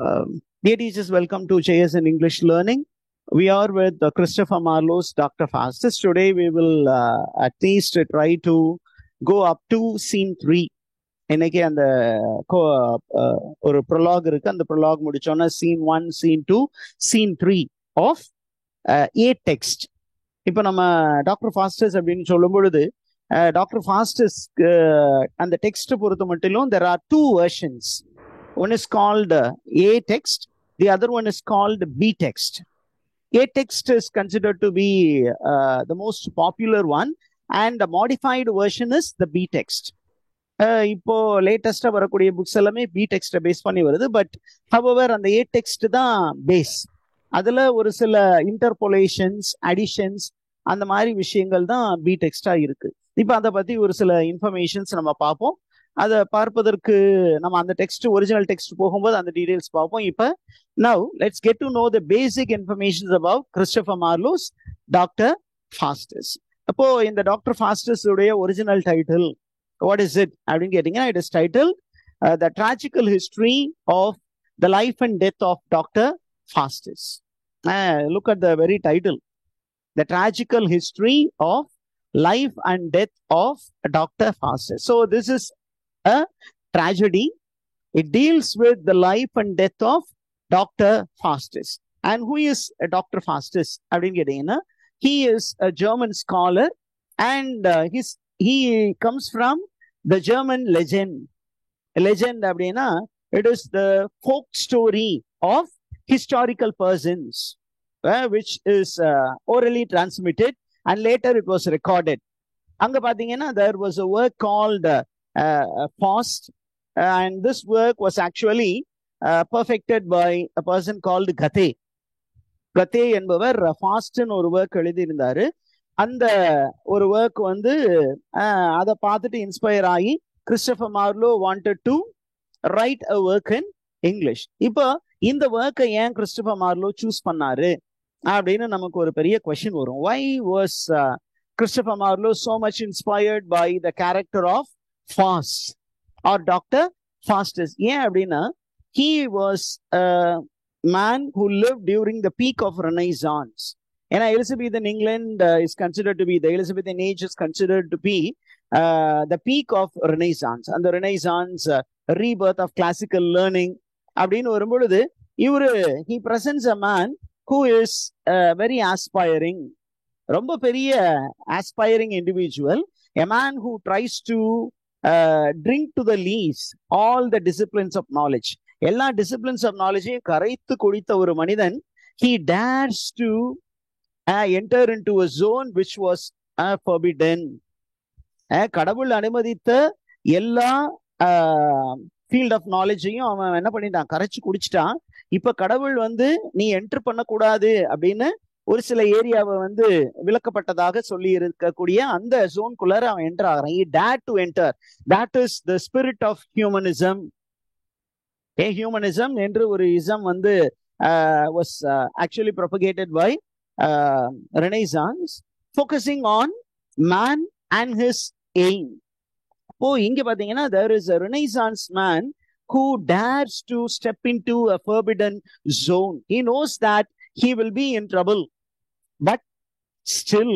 Dear teachers, welcome to JS in English Learning. We are with Christopher Marlowe's Dr. Faustus. Today we will at least try to go up to scene 3. இன்னைக்கு அந்த ஒரு prologue இருக்கு. அந்த prologue முடிச்சோன்னா scene 1, scene 2, scene 3 of a text. இப்போ நம்ம doctor Faustus அப்படின்னு சொல்லும் பொழுது டாக்டர் ஃபாஸ்டஸ் அந்த டெக்ஸ்ட் பொறுத்த மட்டிலும் there are two versions. One is called A text, the other one is called B text. A text is considered to be the most popular one, and the modified version is the B text. இப்போ லேட்டஸ்டா வரக்கூடிய books எல்லாமே B டெக்ஸ்ட base பண்ணி வருது. But however அந்த ஏ text தான் base. அதுல ஒரு சில இன்டர்போலேஷன்ஸ், அடிஷன்ஸ், அந்த மாதிரி விஷயங்கள் தான் பி டெக்ஸ்டா இருக்கு. இப்போ அதை பத்தி ஒரு சில இன்ஃபர்மேஷன்ஸ் நம்ம பார்ப்போம். அதை பார்ப்பதற்கு நம்ம அந்த டெக்ஸ்ட் ஒரிஜினல் டெக்ஸ்ட் போகும்போது அந்த டீடைல்ஸ் பார்ப்போம். இப்போ now let's get to know the basic informations about Christopher Marlowe's Doctor Faustus. அப்போ இந்த டாக்டர் ஃபாஸ்டஸ் உடைய original title what is it? It is titled The Tragical History of the Life and Death of Dr. Faustus. Look at the very title. The Tragical History of Life and Death of Dr. Faustus. So this is a tragedy. It deals with the life and death of Dr. Faustus. And who is Dr. Faustus? He is a German scholar, and he comes from the German legend. Legend abdina, it is the folk story of historical persons, which is orally transmitted, and later it was recorded. Anga pathina, there was a work called Faust, and this work was actually perfected by a person called Goethe. Goethe என்பவர் ஃபாஸ்ட்னு ஒரு work எழுதியிருந்தாரு. அந்த ஒரு work வந்து அதை பார்த்துட்டு inspire ஆகி Christopher Marlowe wanted to right a work in English. இப்போ இந்த ஒர்க்கை ஏன் கிறிஸ்டோபர் மார்லோ சூஸ் பண்ணாரு அப்படின்னு நமக்கு ஒரு பெரிய கொஸ்டின் வரும். Why was Christopher Marlowe so much inspired by the character of Faust or doctor Faustus? ஏன் அப்படின்னா, he was a man who lived during the peak of Renaissance. And Elizabethan England is considered to be, the Elizabethan age is considered to be the peak of Renaissance. And the Renaissance rebirth of classical learning. அப்படின்னு வரும்பொழுது he presents a man who is very aspiring, ரொம்ப பெரிய aspiring individual, a man who tries to drink to the lees all the disciplines of knowledge. எல்லா disciplines of knowledge கரைத்து குடித்த ஒரு மனிதன். He dares to enter into a zone which was forbidden. கடவுள் அனுமதித்த எல்லா ஃபீல்ட் ஆஃப் நாலேஜையும் அவன் என்ன பண்ணிட்டான், கரைச்சு குடிச்சிட்டான். இப்ப கடவுள் வந்து நீ என்டர் பண்ணக்கூடாது அப்படின்னு ஒரு சில ஏரியாவை வந்து விளக்கப்பட்டதாக சொல்லி இருக்கக்கூடிய அந்த ஜோன்குள்ளார அவன் என்டர் ஆகிறான். He dared to enter. That is the spirit of humanism. Humanism என்று ஒரு இசம் வந்து was actually propagated by Renaissance, focusing on man and his aim. இங்க பாத்தீங்கன்னா, there is a Renaissance man who dares to step into a forbidden zone. He knows that he will be in trouble, but still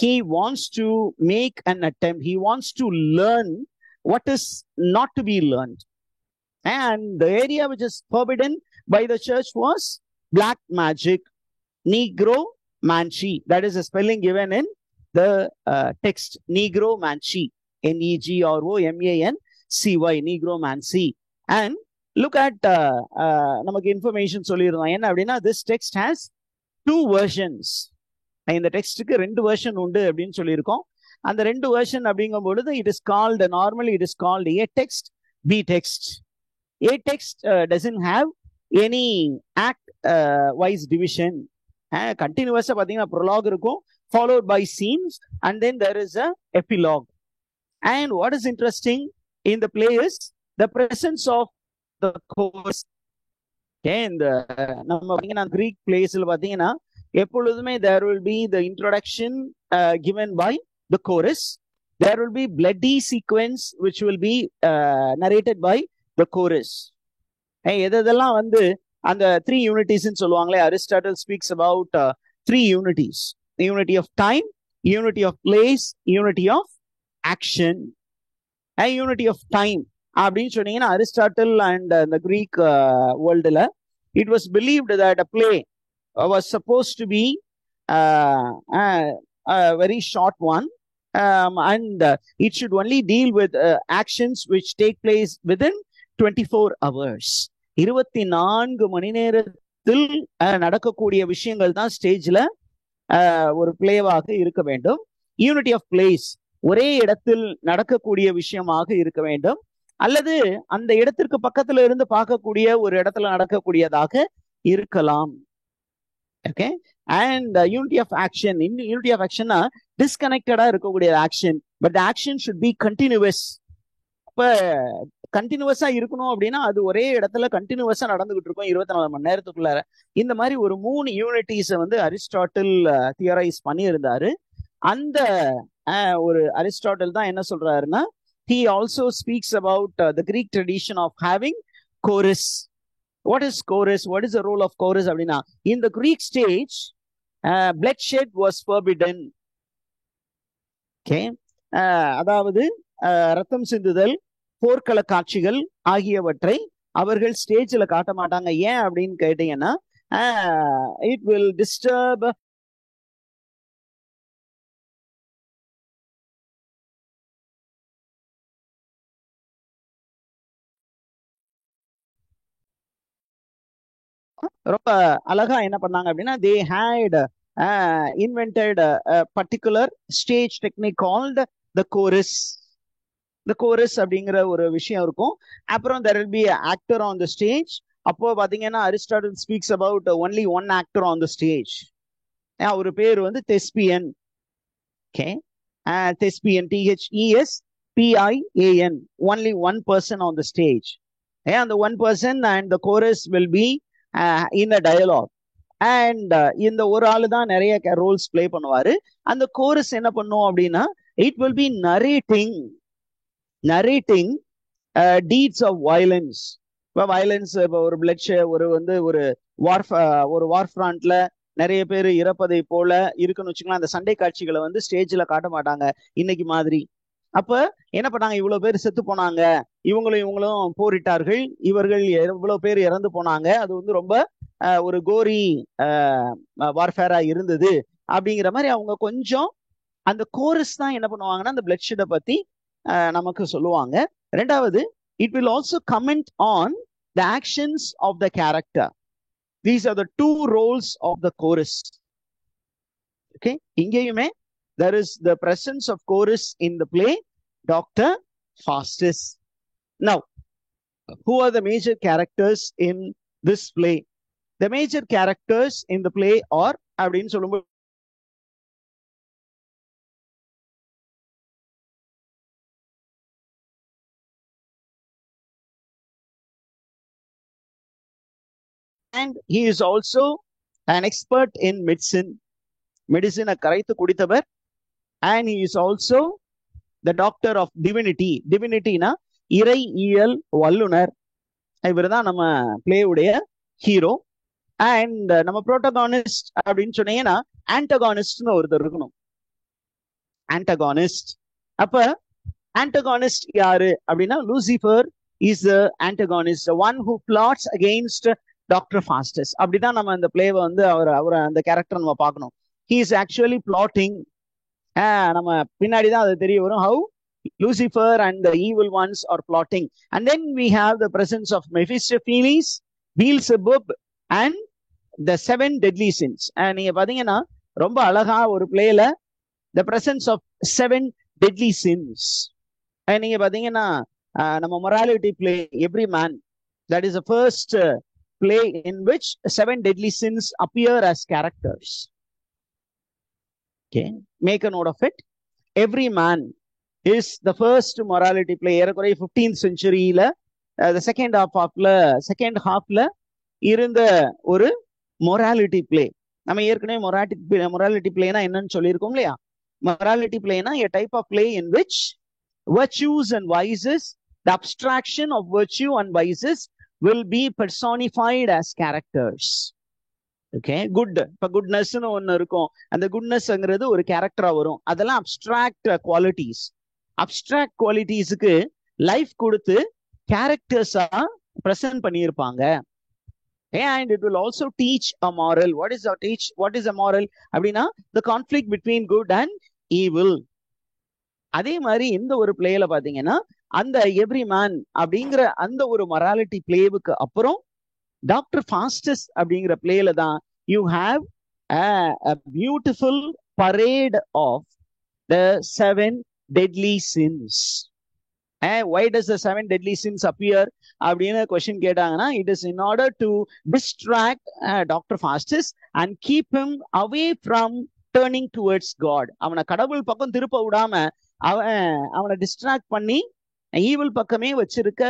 he wants to make an attempt. He wants to learn what is not to be learned. And the area which is forbidden by the church was black magic, Negromancy. That is a spelling given in the text. Negromancy. Negromancy. Negromancy. And look at namak information sollirundha enna appadina, this text has two versions. இந்த டெக்ஸ்டுக்கு ரெண்டு version உண்டு அப்படின்னு சொல்லியிருக்கோம். அந்த ரெண்டு version அப்படிங்கும் பொழுது it is called, normally it is called A text, B text. A text doesn't have any act wise division. கண்டினியூஸா பாத்தீங்கன்னா ப்ரொலாக் இருக்கும், followed by scenes, and then there is a epilogue. And what is interesting in the play is the presence of the chorus. இந்த நம்ம பாத்தீங்கன்னா Greek playsல பாத்தீங்கன்னா எப்பொழுதுமே there will be the introduction given by the chorus. There will be bloody sequence which will be narrated by the chorus. எதெல்லாம் வந்து அந்த 3 யூனிட்டிஸ்ன்னு சொல்லுவாங்களே, Aristotle speaks about 3 unities. Unity of time, unity of place, unity of action. Unity of time அப்படின்னு சொன்னீங்கன்னா, Aristotle and இந்த Greek வேர்ல்டுல it was believed that a play was supposed to be a very short one, and it should only deal with actions which take place within 24 hours. 24 மணி நேரத்தில் நடக்கக்கூடிய விஷயங்கள் தான் ஸ்டேஜ்ல ஒரு பிளேவாக இருக்க வேண்டும். யூனிட்டி ஆஃப் பிளேஸ், ஒரே இடத்தில் நடக்கக்கூடிய விஷயமாக இருக்க வேண்டும், அல்லது அந்த இடத்திற்கு பக்கத்துல இருந்து பார்க்கக்கூடிய ஒரு இடத்துல நடக்கக்கூடியதாக இருக்கலாம். Okay. And unity of action, unity of ஆக்ஷன்னா டிஸ்கனெக்டடா இருக்கக்கூடிய action, but action should be continuous. இப்ப கண்டினியூவஸா இருக்கணும் அப்படின்னா அது ஒரே இடத்துல கண்டினியூவஸா நடந்துகிட்டு இருக்கும் 24 மணி நேரத்துக்குள்ளார. இந்த மாதிரி ஒரு 3 யூனிட்டிஸை வந்து அரிஸ்டாட்டில் தியரைஸ் பண்ணியிருந்தாரு. அந்த ஒரு அரிஸ்டாட்டில் தான் என்ன சொல்றாருன்னா, he also speaks about the Greek tradition of having chorus. What is chorus? What is the role of chorus? அப்படின்னா, in the Greek stage, bloodshed was forbidden. Okay. அதாவது ரத்தம் சிந்துதல், போர்க்கள காட்சிகள் ஆகியவற்றை அவர்கள் ஸ்டேஜ்ல காட்ட மாட்டாங்க. ஏன் அப்படின்னு கேட்டீங்கன்னா, it will disturb ரொம்ப அழகா என்ன பண்ணாங்க அப்படின்னா, they had invented a particular stage technique called the chorus. The chorus அப்படிங்கிற ஒரு விஷயம் இருக்கும். அப்புறம் there will be an actor on the stage. அப்போ பாத்தீங்கன்னா Aristotle speaks about only one actor on the stage. ஒரு பேர் வந்து தெஸ்பியன். Okay. தெஸ்பியன், THESPIAN, only one person on the stage. And the one person and the chorus will be in a dialogue. And இந்த ஒரு ஆளு தான் நிறைய ரோல்ஸ் பிளே பண்ணுவாரு. அந்த கோரஸ் என்ன பண்ணும் அப்படின்னா, it will be narrating deeds of violence. இப்போ வயலன்ஸ், இப்போ ஒரு பிளட்ஷெட், ஒரு வந்து ஒரு வார் ஃப்ரண்ட்ல நிறைய பேர் இறப்பதை போல இருக்குன்னு வச்சுக்கலாம். அந்த சண்டை காட்சிகளை வந்து ஸ்டேஜ்ல காட்ட மாட்டாங்க இன்னைக்கு மாதிரி. அப்ப என்ன பண்ணாங்க, இவ்வளவு பேர் செத்து போனாங்க, இவங்களும் போரிட்டார்கள், இவர்கள் இவ்வளவு பேர் இறந்து போனாங்க, அது வந்து ரொம்ப ஒரு கோரி வார்ஃபேரா இருந்தது அப்படிங்கிற மாதிரி அவங்க கொஞ்சம் அந்த கோரஸ் தான் என்ன பண்ணுவாங்கன்னா அந்த பிளட்ஷெட்டை பத்தி நமக்கு சொல்லுவாங்க. ரெண்டாவது, it will also comment on the actions of the character. These are the 2 roles of the chorus. Okay. இங்கேயுமே there is the presence of chorus in the play Dr. Faustus. Now, who are the major characters in this play? The major characters in the play are அப்படின்னு சொல்லும்போது and he is also an expert in medicine. மெடிசினை கரைத்து குடித்தவர். and he is also the doctor of divinity. டிவினிட்டினா இறை இயல் வல்லுனர். இவர் தான் நம்ம பிளேவுடைய hero. And நம்ம புரோட்டகானிஸ்ட் அப்படின்னு சொன்னீங்கன்னா ஆன்டகானிஸ்ட்னு ஒருத்தர் இருக்கணும். ஆன்டகானிஸ்ட். அப்ப ஆன்டகானிஸ்ட் யாரு அப்படின்னா, Lucifer is the antagonist, the one who plots against Doctor Faustus. அப்படிதான் நம்ம இந்த பிளேவை வந்து அவர் அந்த கேரக்டர் நம்ம பார்க்கணும். he is actually plotting. நம்ம பின்னாடிதான் அது தெரிய வரும், how Lucifer and the evil ones are plotting. And then we have the presence of Mephistopheles, Beelzebub and the 7 deadly sins. நீங்க பாத்தீங்கன்னா ரொம்ப அழகா ஒரு பிளேல the presence of 7 deadly sins. நீங்க பாத்தீங்கன்னா நம்ம morality play Every Man, that is the first play in which 7 deadly sins appear as characters. Okay, make a note of it. Every Man is the first morality play. ஏறக்குறைய 15th centuryல the second halfல இருந்த ஒரு morality play. நம்ம ஏற்கனவே morality playனா என்னன்னு சொல்லியிருக்கோம் இல்லையா? morality playனா a type of play in which virtues and vices, the abstraction of virtue and vices will be personified as characters. Okay, good. இப்ப குட்னஸ்னு ஒண்ணு இருக்கும், அந்த குட்னஸ்ங்கிறது ஒரு கேரக்டரா வரும். அதெல்லாம் அப்டிராக்ட் குவாலிட்டிஸ். அப்டிராக்ட் குவாலிட்டிஸ்க்கு லைஃப் கொடுத்து கேரக்டர்ஸா பிரசன்ட் பண்ணியிருப்பாங்க. And it will also teach a moral. What is a moral? அப்படின்னா the conflict between good and evil. அதே மாதிரி இந்த ஒரு பிளேல பாத்தீங்கன்னா அந்த எவ்ரி மேன் அப்படிங்கிற அந்த ஒரு மொராலிட்டி பிளேவுக்கு அப்புறம் டாக்டர் ஃபாஸ்டஸ் அப்படிங்கிற பிளேல தான் you have a beautiful parade of the 7 deadly sins. Why does the 7 deadly sins appear அப்படின்னு கொஸ்டின் கேட்டாங்கன்னா, it is in order to distract Dr. Faustus and keep him away from turning towards God. அவனை கடவுள் பக்கம் திருப்ப விடாம அவனை distract பண்ணி evil பக்கமே வச்சிருக்க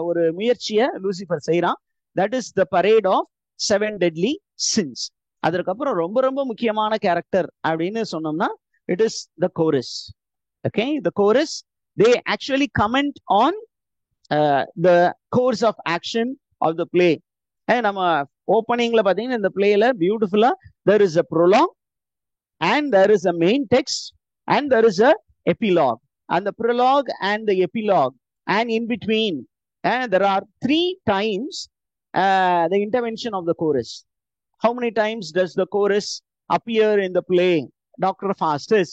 ஒரு முயற்சியை லூசிஃபர் செய்யறான். That is the parade of 7 deadly sins. அதற்கப்புறம் ரொம்ப ரொம்ப முக்கியமான கேரக்டர் அப்படின்னு சொன்னோம்னா it is the chorus. Okay, the chorus they actually comment on the course of action of the play. நம்ம ஓப்பனிங்ல பாத்தீங்கன்னா இந்த பிளேல பியூட்டிஃபுல்லா there is a prologue and there is a main text and there is a epilogue. And the prologue and the epilogue and in between there are 3 times the intervention of the chorus. How many times does the chorus appear in the play Dr. Faustus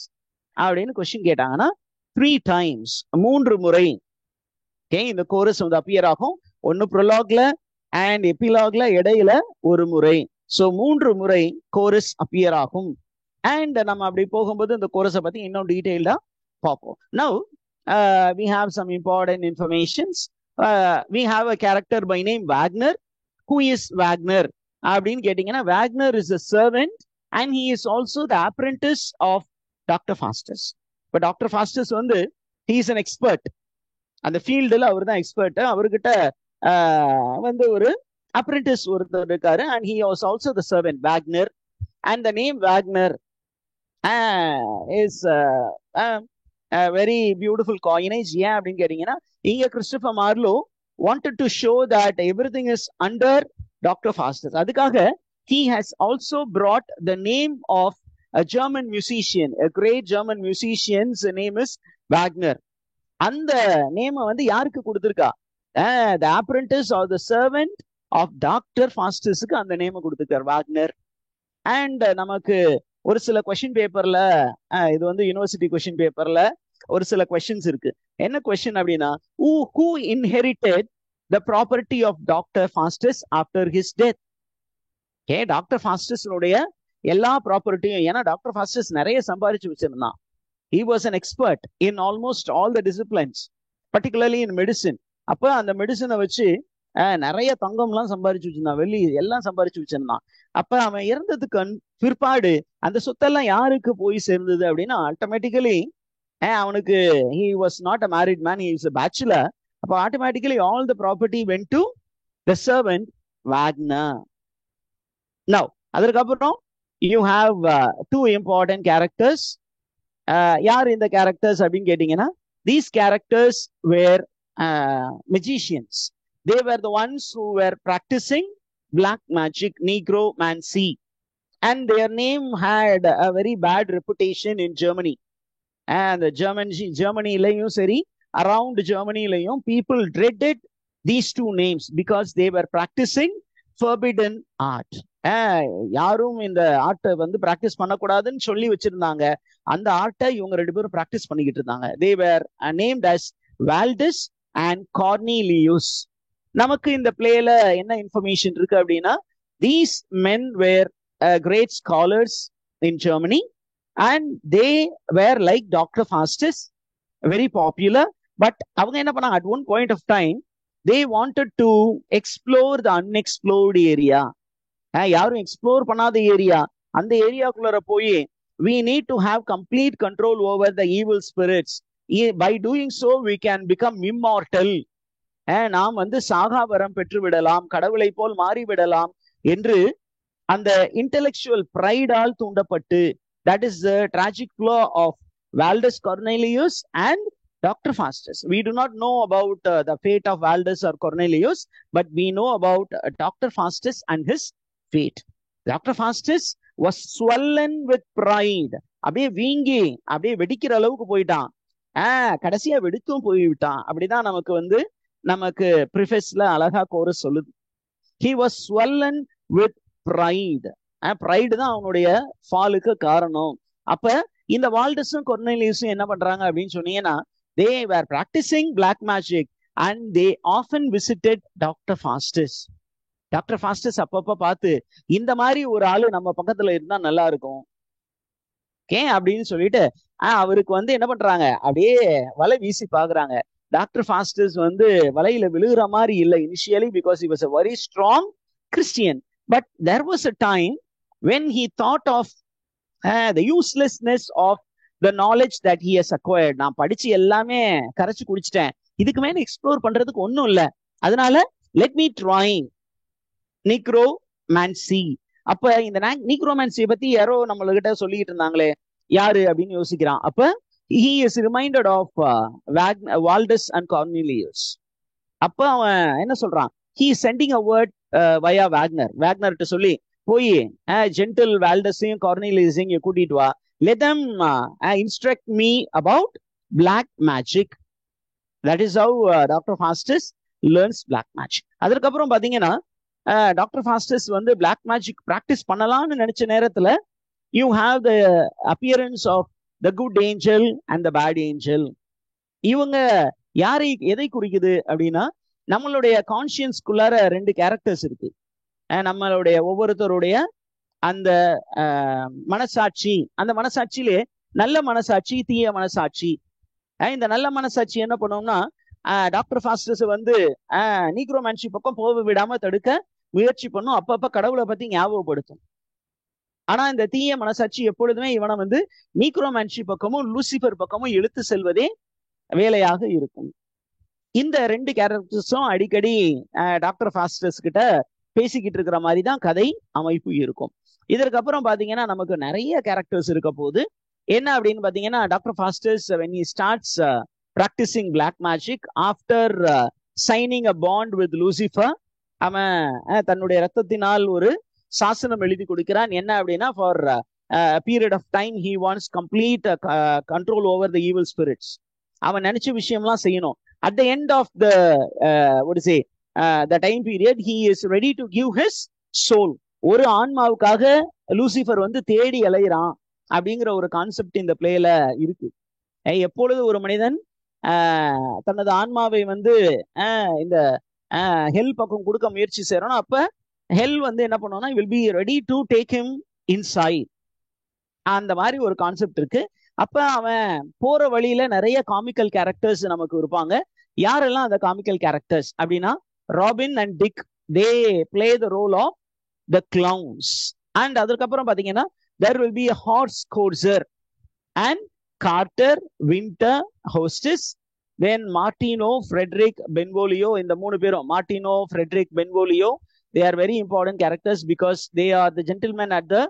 அப்படின்னு question கேட்டாங்கன்னா 3 times, 3 முறை. Okay, இந்த chorus வந்து appear ஆகும். ஒன்னு ப்ரொலாக்ல and எபிலாக்ல இடையில ஒரு முறை. ஸோ 3 முறை கோரஸ் அப்பியர் ஆகும். அண்ட் நம்ம அப்படி போகும்போது இந்த கோரஸை பத்தி இன்னும் டீடைல்டா பார்ப்போம். Now we have some important informations. We have a character by name Wagner. Who is Wagner அப்படின்னு கேட்டீங்கன்னா, Wagner is a servant and he is also the apprentice of Dr. Faustus. இப்போ டாக்டர் ஃபாஸ்டஸ் வந்து he is an expert. அந்த ஃபீல்டில் அவர் தான் expert. அவர்கிட்ட வந்து ஒரு அப்ரெண்டிஸ் ஒருத்தர் இருக்காரு. And he was also the servant Wagner. And the name Wagner is a very beautiful coinage. ஏன் அப்படின்னு கேட்டீங்கன்னா, இங்க Christopher Marlowe wanted to show that everything is under Dr. Faustus. அதுக்காக he has also brought the name of a German musician, a great German musician's name is Wagner. அந்த name வந்து யாருக்கு கொடுத்திருக்கா? The apprentice or the servant of Dr. Faustusக்கு அந்த name கொடுத்திருக்கார், Wagner. And நமக்கு ஒரு சில question பேப்பர்ல, இது வந்து யூனிவர்சிட்டி கொஸ்டின் பேப்பர்ல ஒரு சில கொஸ்டின்ஸ் இருக்கு. என்ன கொஸ்டின் அப்படின்னா, who inherited the property of Dr. Faustus after his death? Okay, Doctor ஃபாஸ்டஸ்னுடைய எல்லா ப்ராப்பர்ட்டியும், ஏன்னா டாக்டர் ஃபாஸ்டஸ் நிறைய சம்பாதிச்சு வச்சிருந்தான். he was an expert in almost all the disciplines, particularly in medicine. அப்ப அந்த மெடிசனை வச்சு நிறைய தங்கம்லாம் சம்பாதிச்சு வச்சிருந்தான், வெள்ளி எல்லாம் சம்பாதிச்சு வச்சிருந்தான். அப்ப அவன் இறந்ததுக்கு பிற்பாடு அந்த சொத்தெல்லாம் யாருக்கு போய் சேர்ந்தது அப்படின்னா, ஆட்டோமேட்டிக்கலி அவனுக்கு he was not a married man, he is a bachelor. அப்ப automatically all the property went to the servant Wagner. Now அதற்கப்புறம் you have 2 important characters. யார் இந்த கேரக்டர்ஸ் அப்படின்னு கேட்டீங்கன்னா, these characters were magicians. They were the ones who were practicing black magic, necromancy, and their name had a very bad reputation in Germany. And Germany-லையும் சரி, around Germany-லையும் people dreaded these 2 names because they were practicing forbidden art. யாரும் இந்த ஆர்ட்டை வந்து practice பண்ணக்கூடாதுன்னு சொல்லி வச்சிருந்தாங்க. அந்த ஆர்ட்டை இவங்க 2 பேரும் பிராக்டிஸ் பண்ணிக்கிட்டு இருந்தாங்க. They were named as Valdis and Cornelius. நமக்கு இந்த பிளேல என்ன இன்ஃபர்மேஷன் இருக்கு அப்படின்னா, these men were great scholars in Germany and they were like Dr. Faustus, very popular. But அவங்க என்ன பண்ணாங்க, at one point of time they wanted to explore the unexplored area. யாரும் எக்ஸ்ப்ளோர் பண்ணாத ஏரியா, அந்த ஏரியாக்குள்ள போய் we need to have complete control over the evil spirits. By doing so we can become immortal. நாம் வந்து சாகாவரம் பெற்று விடலாம், கடவுளை போல் மாறிவிடலாம் என்று அந்த இன்டெலெக்சுவல் பிரைடால் தூண்டப்பட்டு, that is the tragic flaw of Valdis Cornelius and Dr. Faustus. We do not know about the fate of Valdez or Cornelius, but we know about Dr. Faustus and his fate. Dr. Faustus was swollen with pride. அப்படியே வீங்கி அப்படியே வெடிக்கிற அளவுக்கு போயிட்டான். கடைசியா வெடித்தும் போய்விட்டான். அப்படிதான் நமக்கு ப்ரிஃபெஸ்ல அழகா கோரஸ் சொல்லுது. He was swollen with pride. pride தான் அவனுடைய ஃபாலுக்கு காரணம். அப்ப இந்த வால்டஸும் கொர்னேலியஸும் என்ன பண்றாங்க அப்படின்னு சொன்னீங்கன்னா, they were practicing black magic and they often visited Dr. Faustus. Doctor Faustus அப்பப்ப பார்த்து இந்த மாதிரி ஒரு ஆளு நம்ம பக்கத்துல இருந்தா நல்லா இருக்கும் அப்படின்னு சொல்லிட்டு அவருக்கு என்ன பண்றாங்க, அப்படியே வலை வீசி பாக்குறாங்க. டாக்டர் ஃபாஸ்டஸ் வலையில விழுகிற மாதிரி இல்லை initially, because he was a very strong Christian. But there was a time when he thought of the uselessness of the knowledge that he has acquired. நான் படிச்சு எல்லாமே கரைச்சு குடிச்சிட்டேன், இதுக்கு மேல எக்ஸ்ப்ளோர் பண்றதுக்கு ஒன்றும் இல்லை, அதனால let me try நீக்ரோமான்சி. அப்ப இந்த நீக்ரோமான்சியை பத்தி யாரோ நம்மகிட்ட சொல்லிட்டு இருந்தாங்களே, யாரு அப்படின்னு யோசிக்கிறான். அப்ப he is reminded of Valdez and Cornelius. அப்ப அவன் என்ன சொல்றான், he is sending a word via வேக்னர்ட்ட சொல்லி, போய் ஜென்டில் வால்டஸையும் கார்னேலியஸையும் கூட்டிட்டு வா, let them instruct me about black magic. That is how Dr. Faustus learns black magic. அதற்கப்புறம் பாத்தீங்கன்னா doctor Faustus black magic practice பண்ணலாம்னு நினைச்ச நேரத்துல you have the appearance of the good angel and the bad angel. இவங்க எதை குறிக்குது அப்படின்னா, நம்மளுடைய கான்சியன்ஸ்குள்ளார ரெண்டு கேரக்டர்ஸ் இருக்கு. நம்மளுடைய ஒவ்வொருத்தருடைய அந்த மனசாட்சி, அந்த மனசாட்சியிலே நல்ல மனசாட்சி, தீய மனசாட்சி. இந்த நல்ல மனசாட்சி என்ன பண்ணோம்னா, டாக்டர் ஃபாஸ்டஸ் நீக்ரோமான்சி பக்கம் போக விடாம தடுக்க முயற்சி பண்ணும், அப்பப்ப கடவுளை பத்தி ஞாபகப்படுத்தும். ஆனா இந்த தீய மனசாட்சி எப்பொழுதுமே இவனை நீக்ரோமான்சி பக்கமும் லூசிபர் பக்கமும் இழுத்து செல்வதே வேலையாக இருக்கும். இந்த ரெண்டு கேரக்டர்ஸும் அடிக்கடி டாக்டர் ஃபாஸ்டஸ் கிட்ட பேசிக்கிட்டு இருக்கிற மாதிரி தான் கதை அமைப்பு இருக்கும். இதற்கப்புறம் பாத்தீங்கன்னா நமக்கு நிறைய கேரக்டர்ஸ் இருக்க போது. என்ன அப்படின்னு பாத்தீங்கன்னா, doctor Faustus when he starts practicing black magic after signing a bond with Lucifer, அவன் தன்னுடைய ரத்தத்தினால் ஒரு சாசனம் எழுதி கொடுக்கிறான். என்ன அப்படின்னா, for period of time he wants complete control over the evil spirits. அவன் நினைச்ச விஷயம்லாம் செய்யணும். at the end of the the time period he is ready to give his soul. ஒரு ஆன்மாவுக்காக லூசிஃபர் தேடி அலைகிறான் அப்படிங்கிற ஒரு கான்செப்ட் இந்த பிளேல இருக்கு. எப்பொழுது ஒரு மனிதன் தனது ஆன்மாவை இந்த ஹெல் பக்கம் கொடுக்க முயற்சி செய்யறோம், அப்ப ஹெல் என்ன பண்ணுவோம்னா, will be ready to take him inside. அந்த மாதிரி ஒரு கான்செப்ட் இருக்கு. அப்ப அவன் போற வழியில நிறைய காமிக்கல் கேரக்டர்ஸ் நமக்கு இருப்பாங்க. யாரெல்லாம் அந்த காமிக்கல் கேரக்டர்ஸ் அப்படின்னா, Robin and Dick, they play the role of the clowns. And அதுக்கப்புறம் பாத்தீங்கன்னா there will be a horse courser and Carter, Winter, hostess. Then Martino, Frederick, Benvolio. In the மூணு பேரும் Martino, Frederick, Benvolio, they are very important characters because they are the gentlemen at the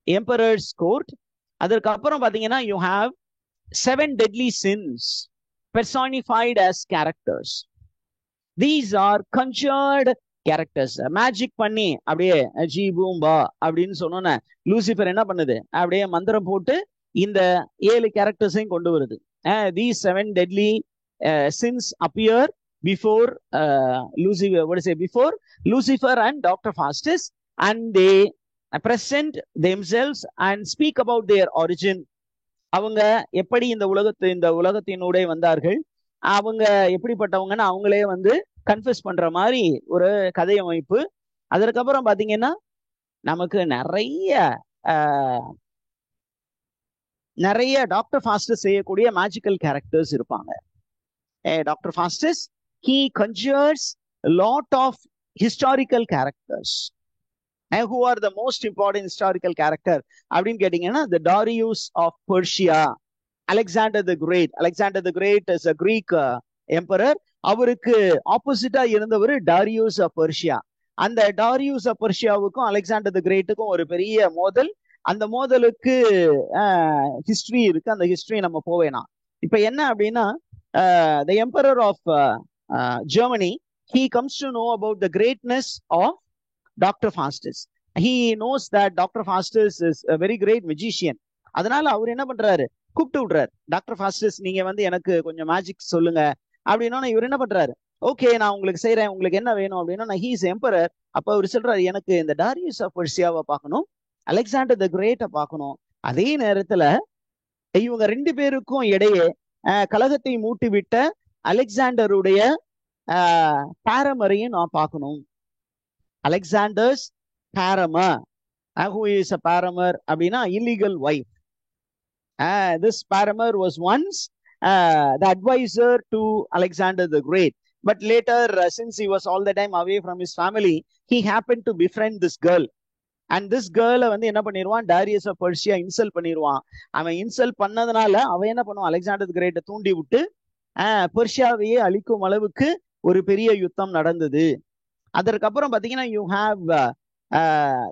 emperor's court. அதற்கு அப்புறம் பாத்தீங்கன்னா you have 7 deadly sins personified as characters. These are conjured characters. Magic பண்ணி அப்படியே G பூம்பா அப்படின்னு சொன்னோன்னே Lucifer என்ன பண்ணுது, அப்படியே மந்திரம் போட்டு இந்த 7 கேரக்டர்ஸையும் கொண்டு வருது. These 7 deadly sins appear before Lucifer and Dr. Faustus, and they present themselves and speak about their origin. அவங்க எப்படி இந்த உலகத்தினூடே வந்தார்கள், அவங்க எப்படிப்பட்டவங்கன்னு அவங்களே கன்ஃபெஸ் பண்ற மாதிரி ஒரு கதை அமைப்பு. அதற்கப்புறம் பாத்தீங்கன்னா நமக்கு நிறைய டாக்டர் ஃபாஸ்டஸ் செய்யக்கூடிய மேஜிக்கல் கேரக்டர்ஸ் இருப்பாங்க. Doctor Faustus he conjures a lot of historical characters. Who are the most important historical character அப்படின்னு கேட்டீங்கன்னா, the Darius of Persia, Alexander the Great. Alexander the Great is a Greek emperor. அவருக்கு ஆப்போசிட்டா இருந்தவர் டாரியூஸ் of Persia. அந்த டாரியூஸ் of பர்ஷியாவுக்கும் Alexander the கிரேட்டுக்கும் ஒரு பெரிய மோதல். அந்த மோதலுக்கு ஹிஸ்டரி இருக்கு, அந்த ஹிஸ்டரி நம்ம போவேனா. இப்ப என்ன அப்படின்னா, the emperor of Germany, he comes to know about the greatness of Dr. Faustus. He knows that Dr. Faustus is a very great magician. அதனால அவர் என்ன பண்றாரு, கூப்பிட்டு விடுறாரு. டாக்டர் ஃபாஸ்டஸ் நீங்க வந்து எனக்கு கொஞ்சம் மேஜிக் சொல்லுங்க அப்படின்னா இவர் என்ன பண்றாரு, ஓகே நான் உங்களுக்கு செய்யறேன், உங்களுக்கு என்ன வேணும் அப்படின்னா ஹீஸ் எம்பரர். அப்ப அவர் சொல்றாரு, எனக்கு இந்த டாரியஸ் ஆஃப் பெர்சியாவை பார்க்கணும், அலெக்சாண்டர் த கிரேட்டை பார்க்கணும். அதே நேரத்துல இவங்க ரெண்டு பேருக்கும் இடையே கலகத்தை மூட்டி விட்ட அலெக்சாண்டருடைய பாரமரையும் நான் பார்க்கணும். Alexander's paramour, who is a paramour அப்படின்னா illegal wife. This paramour was once the advisor to Alexander the Great, but later since he was all the time away from his family, he happened to befriend this girl. And this girl வந்து என்ன பண்ணிடுவான், Darius of Persia insult பண்ணிடுவான். அவன் insult பண்ணதுனால அவன் என்ன பண்ணுவான், Alexander the கிரேட்டை தூண்டி விட்டு பெர்சியாவையே அழிக்கும் அளவுக்கு ஒரு பெரிய யுத்தம் நடந்தது. அதற்கப்புறம் பாத்தீங்கன்னா you have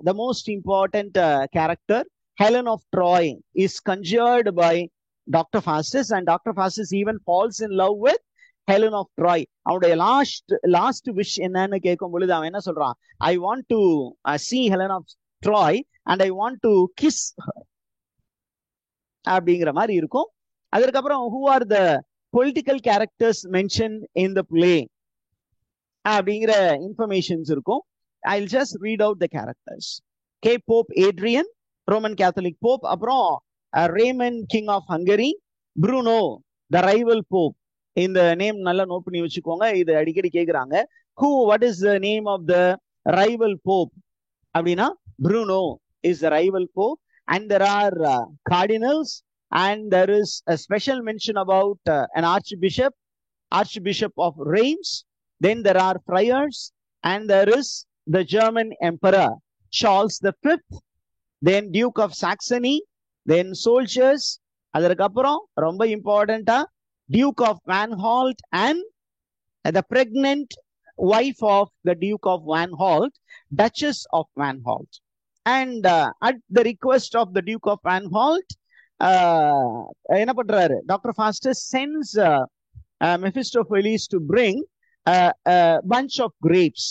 the most important character, Helen of Troy, is conjured by Dr. Faustus, and Dr. Faustus even falls in love with Helen of Troy. அவனுடைய லாஸ்ட் விஷ் என்னன்னு கேட்கும் பொழுது அவன் என்ன சொல்றான், I want to see Helen of Troy and I want to kiss her அப்படிங்கிற மாதிரி இருக்கும். அதற்கப்புறம் who are the political characters mentioned in the play அப்படிங்கிற இன்ஃபர்மேஷன்ஸ் இருக்கும். I'll just read out the characters. Okay, Pope Adrian, Roman Catholic Pope. அப்புறம் Raymond, King of Hungary. Bruno, the rival Pope. இந்த name நல்லா note பண்ணி வச்சுக்கோங்க, இது அடிக்கடி கேக்குறாங்க. What is the name of the rival Pope அப்படின்னா Bruno is the rival Pope. And there are cardinals, and there is a special mention about an Archbishop of Reims. Then there are friars, and there is the German Emperor Charles V, then Duke of Saxony, then soldiers. அதற்கப்புறம் ரொம்ப இம்பார்ட்டண்டா Duke of Vanholt and the pregnant wife of the Duke of Vanholt, Duchess of Vanholt. And at the request of the Duke of Vanholt, என்ன பண்றாரு, Dr. Faustus sends Mephistopheles to bring a bunch of grapes.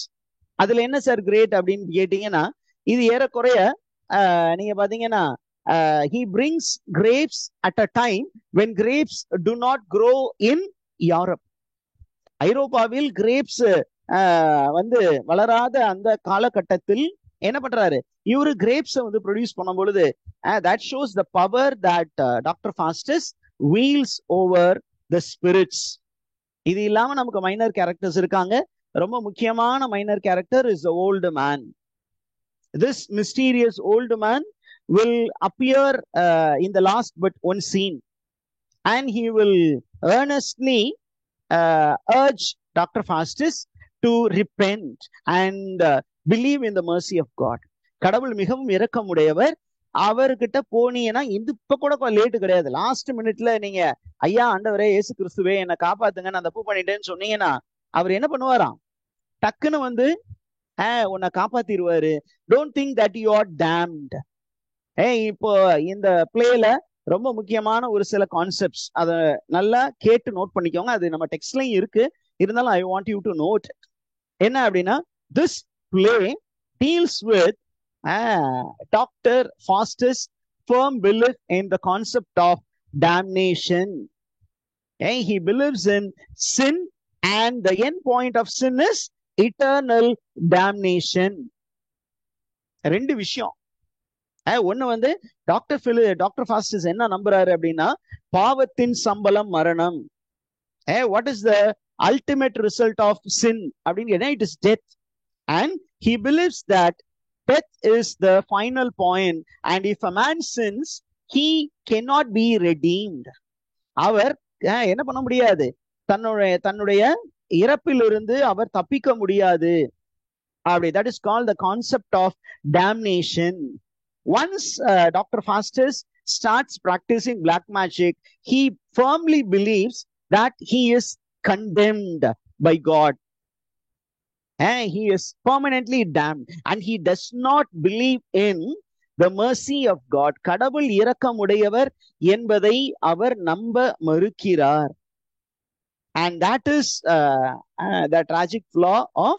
அதுல என்ன sir great அப்படின்னு கேட்டீங்கன்னா, இது ஏறக்குறைய நீங்க பாத்தீங்கன்னா he brings grapes at a time when grapes do not grow in Europe. ஐரோப்பாவில் கிரேப்ஸ் வந்து வளராத அந்த காலகட்டத்தில் என்ன பண்றாரு, இவரு கிரேப்ஸ் வந்து ப்ரொடியூஸ் பண்ணும் பொழுது that shows the power that Dr. Faustus wields over the spirits. இது இல்லாம நமக்கு மைனர் கேரக்டர்ஸ் இருக்காங்க. ரொம்ப முக்கியமான minor character is the old man. This mysterious old man will appear in the last but one scene, and he will earnestly urge Dr. Faustus to repent and believe in the mercy of God. கடவுள் மிகவும் இரக்கமுடையவர். அவர்கிட்ட போனீங்கன்னா இப்ப கூட late கிடையாது, last மினிட்ல நீங்க ஐயா ஆண்டவரே இயேசு கிறிஸ்துவே என்னை காப்பாத்துங்க, நான் தப்பு பண்ணிட்டேன்னு சொன்னீங்கன்னா அவர் என்ன பண்ணுவாராம், டக்குன்னு வந்து உன்னை காப்பாத்திடுவாரு. Don't think that you are damned. இப்போ இந்த பிளேல ரொம்ப முக்கியமான ஒரு சில கான்செப்ட்ஸ் அதை நல்லா கேட்டு நோட் பண்ணிக்கோங்க. அது நம்ம டெக்ஸ்ட்லயும் இருக்கு, இருந்தாலும் I want you to note. என்ன அப்படின்னா, this play deals with Dr. Faustus' firm belief in the concept of damnation. He believes in sin, and the end point of sin is eternal damnation. ரெண்டு விஷயம். ஒண்ணு வந்து doctor Faustus என்ன நம்புறாரு அப்படின்னா, பாவத்தின் சம்பளம் மரணம். What is the ultimate result of sin அப்படின்னு, it is death. And he believes that death is the final point, and if a man sins, he cannot be redeemed. அவர் என்ன பண்ண முடியாது, தன்னுடைய இறப்பிலிருந்து அவர் தப்பிக்க முடியாது. அப்படி, that is called the concept of damnation. Once Dr. Faustus starts practicing black magic, he firmly believes that he is condemned by God. He is permanently damned, and he does not believe in the mercy of God. கடவுள் இரக்கமுடையவர் என்பதை அவர் நம்ப மறுக்கிறார். And that is the tragic flaw of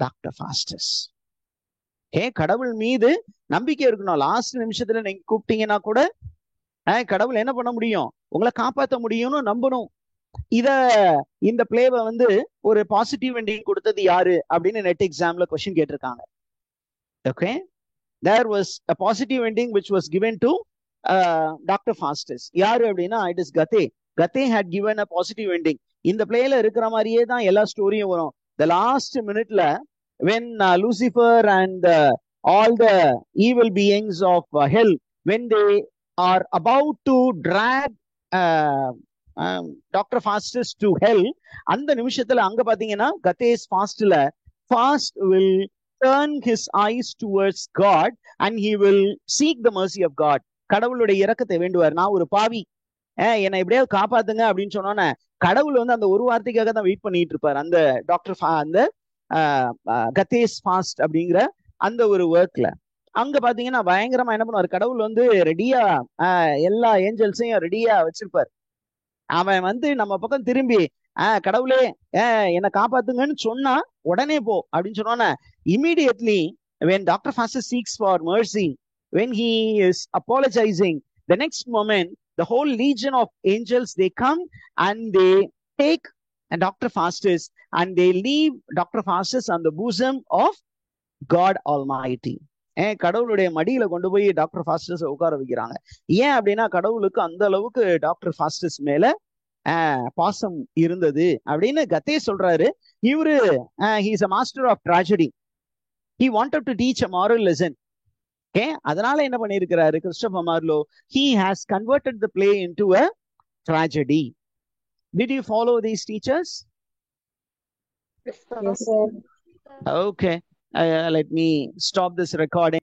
Dr. Faustus. கடவுள் மீது நம்பிக்கை இருக்கணும். Last நிமிஷத்துல நீங்க கூப்பிட்டீங்கன்னா கூட கடவுள் என்ன பண்ண முடியும், உங்களை காப்பாற்ற முடியும்னு நம்பணும். இந்த பிளேவை வந்து ஒரு பாசிட்டிவ் எண்டிங் கொடுத்தது யாரு அப்படின்னு நெட் எக்ஸாம்ல கொஸ்டின் கேட்டிருக்காங்க. Okay, there was a positive ending which was given to Dr. Faustus. யாரு அப்படின்னா it is Goethe. Goethe had given a positive ending. இந்த பிளேல இருக்கிற மாதிரியே தான் எல்லா ஸ்டோரியும் வரும். The last minuteல when Lucifer and all the evil beings of hell, when they are about to drag Dr. Faustus to hell, அந்த நிமிஷத்துல அங்க பாத்தீங்கன்னா Goethe's Faust will turn his eyes towards God and he will seek the mercy of God. கடவுளுடைய இரக்கத்தை வேண்டுவார். நான் ஒரு பாவி, என்னை எப்படியாவது காப்பாத்துங்க அப்படின்னு சொன்னோன்னே கடவுள் வந்து அந்த ஒரு வார்த்தைக்காக தான் வெயிட் பண்ணிட்டு இருப்பார். அந்த அந்த Goethe's Faust அப்படிங்கிற அந்த ஒரு ஒர்க்ல அங்க பாத்தீங்கன்னா பயங்கரமா என்ன பண்ணுவார், கடவுள் வந்து ரெடியா எல்லா ஏஞ்சல்ஸையும் ரெடியா வச்சிருப்பார். அவன் வந்து நம்ம பக்கம் திரும்பி கடவுளே என்னை காப்பாத்துங்கன்னு சொன்னா உடனே போ அப்படின்னு சொன்னோன்னே immediately when Dr. Faustus seeks for mercy, when he is apologizing, the next moment the whole legion of angels, they come and they take Dr. Faustus and they leave Dr. Faustus on the bosom of God Almighty. கடவுளுடைய மடியில கொண்டு போய் doctor Faustus உட்கார வைக்கிறாங்க. ஏன் அப்படின்னா கடவுளுக்கு அந்த அளவுக்கு டாக்டர் ஃபாஸ்டஸ் மேல பாசம் இருந்தது அப்படின்னு கத்தே சொல்றாரு. இவரு he is a master of tragedy. He wanted to teach a moral lesson. அதனால என்ன பண்ணிருக்கிறாரு Christopher Marlowe, he has converted the play into a tragedy. Did you follow these teachers? Yes, sir. Okay, let me stop this recording.